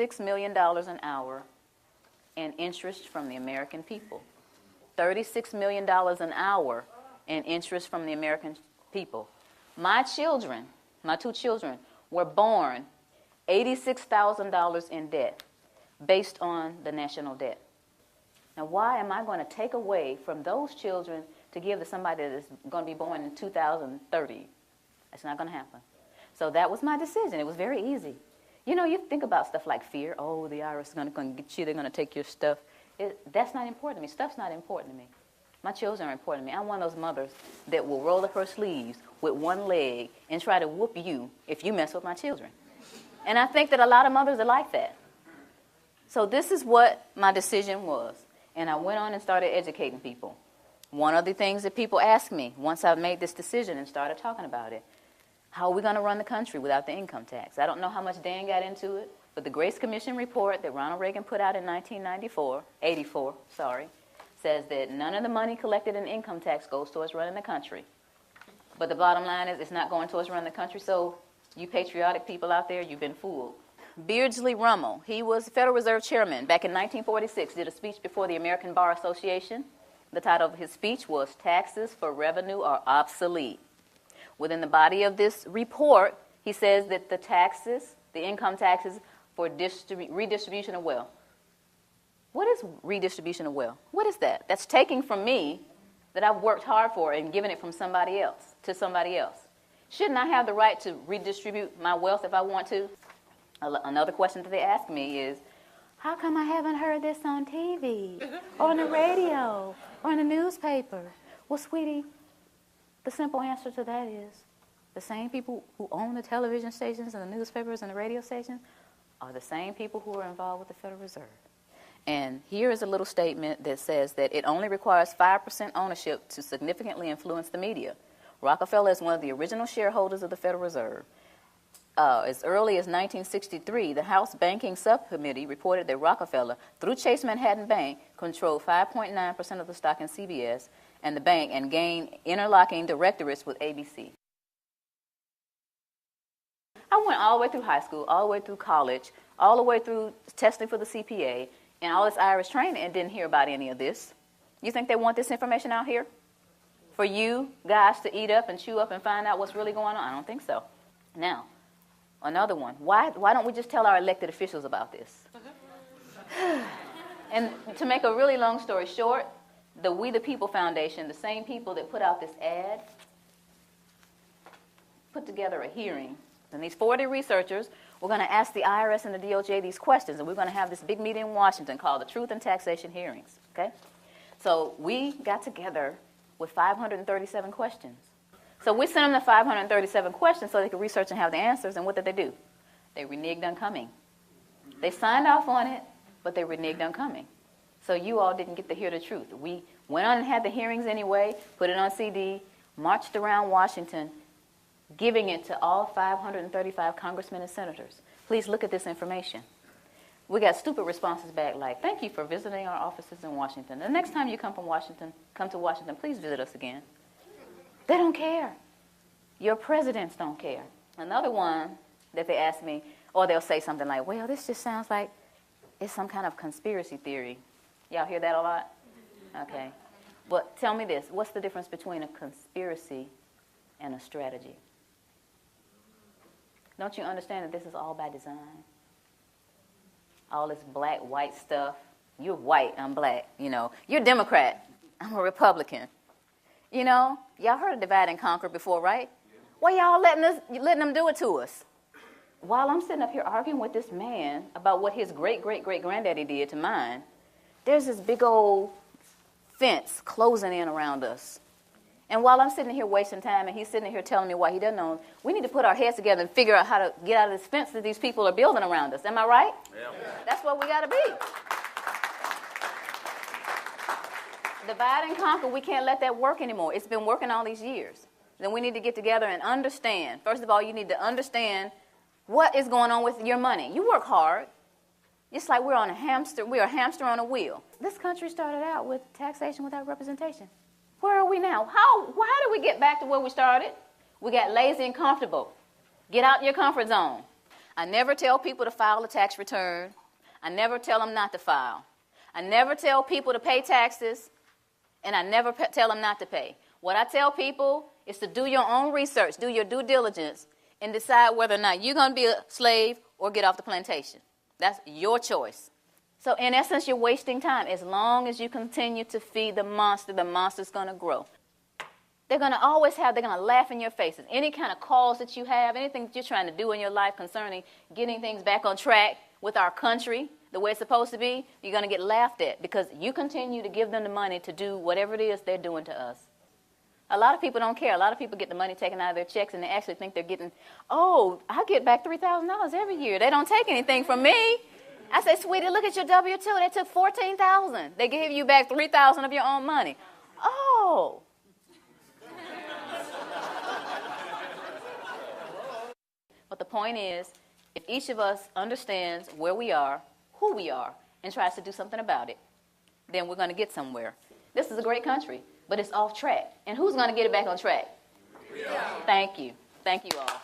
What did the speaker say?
$36 million an hour in interest from the American people. $36 million an hour in interest from the American people. My children, my 2 children, were born $86,000 in debt based on the national debt. Now, why am I going to take away from those children to give to somebody that is going to be born in 2030? That's not going to happen. So that was my decision. It was very easy. You know, you think about stuff like fear. Oh, the IRS is going to get you. They're going to take your stuff. That's not important to me. Stuff's not important to me. My children are important to me. I'm one of those mothers that will roll up her sleeves with one leg and try to whoop you if you mess with my children. And I think that a lot of mothers are like that. So this is what my decision was. And I went on and started educating people. One of the things that people asked me once I made this decision and started talking about it, how are we going to run the country without the income tax? I don't know how much Dan got into it, but the Grace Commission report that Ronald Reagan put out in 1984, says that none of the money collected in income tax goes towards running the country. But the bottom line is it's not going towards running the country, so you patriotic people out there, you've been fooled. Beardsley Rummel, he was Federal Reserve Chairman back in 1946, did a speech before the American Bar Association. The title of his speech was Taxes for Revenue Are Obsolete. Within the body of this report, he says that the taxes, the income taxes for redistribution of wealth. What is redistribution of wealth? What is that? That's taking from me that I've worked hard for and giving it from somebody else to somebody else. Shouldn't I have the right to redistribute my wealth if I want to? Another question that they ask me is, how come I haven't heard this on TV, or on the radio, or in the newspaper? Well, sweetie, the simple answer to that is the same people who own the television stations and the newspapers and the radio stations are the same people who are involved with the Federal Reserve. And here is a little statement that says that it only requires 5% ownership to significantly influence the media. Rockefeller is one of the original shareholders of the Federal Reserve. As early as 1963, the House Banking Subcommittee reported that Rockefeller, through Chase Manhattan Bank, controlled 5.9% of the stock in CBS and the bank and gained interlocking directorates with ABC. I went all the way through high school, all the way through college, all the way through testing for the CPA, and all this IRS training and didn't hear about any of this. You think they want this information out here for you guys to eat up and chew up and find out what's really going on? I don't think so. Now, another one. Why don't we just tell our elected officials about this? And to make a really long story short, the We the People Foundation, the same people that put out this ad, put together a hearing. And these 40 researchers were going to ask the IRS and the DOJ these questions, and we're going to have this big meeting in Washington called the Truth and Taxation Hearings. Okay? So we got together with 537 questions. So we sent them the 537 questions so they could research and have the answers, and what did they do? They reneged on coming. They signed off on it, but they reneged on coming. So you all didn't get to hear the truth. We went on and had the hearings anyway, put it on CD, marched around Washington, giving it to all 535 congressmen and senators. Please look at this information. We got stupid responses back like, thank you for visiting our offices in Washington. The next time you come to Washington, please visit us again. They don't care. Your presidents don't care. Another one that they ask me, or they'll say something like, well, this just sounds like it's some kind of conspiracy theory. Y'all hear that a lot? Okay. But tell me this, what's the difference between a conspiracy and a strategy? Don't you understand that this is all by design? All this black, white stuff. You're white, I'm black, you know. You're a Democrat, I'm a Republican. You know, y'all heard of divide and conquer before, right? Why y'all letting them do it to us? While I'm sitting up here arguing with this man about what his great-great-great-granddaddy did to mine, there's this big old fence closing in around us. And while I'm sitting here wasting time and he's sitting here telling me why he doesn't know, we need to put our heads together and figure out how to get out of this fence that these people are building around us. Am I right? Yeah. That's what we got to be. Divide and conquer, we can't let that work anymore. It's been working all these years. Then we need to get together and understand. First of all, you need to understand what is going on with your money. You work hard. It's like we're a hamster on a wheel. This country started out with taxation without representation. Where are we now? How did we get back to where we started? We got lazy and comfortable. Get out your comfort zone. I never tell people to file a tax return. I never tell them not to file. I never tell people to pay taxes, and I never tell them not to pay. What I tell people is to do your own research, do your due diligence, and decide whether or not you're going to be a slave or get off the plantation. That's your choice. So in essence, you're wasting time. As long as you continue to feed the monster's going to grow. They're going to laugh in your faces. Any kind of cause that you have, anything that you're trying to do in your life concerning getting things back on track with our country, the way it's supposed to be, you're going to get laughed at because you continue to give them the money to do whatever it is they're doing to us. A lot of people don't care. A lot of people get the money taken out of their checks and they actually think they're getting, oh, I get back $3,000 every year. They don't take anything from me. I say, sweetie, look at your W-2. They took $14,000. They gave you back $3,000 of your own money. Oh. But the point is, if each of us understands where we are, who we are, and tries to do something about it, then we're going to get somewhere. This is a great country, but it's off track. And who's going to get it back on track? Yeah. Thank you. Thank you all.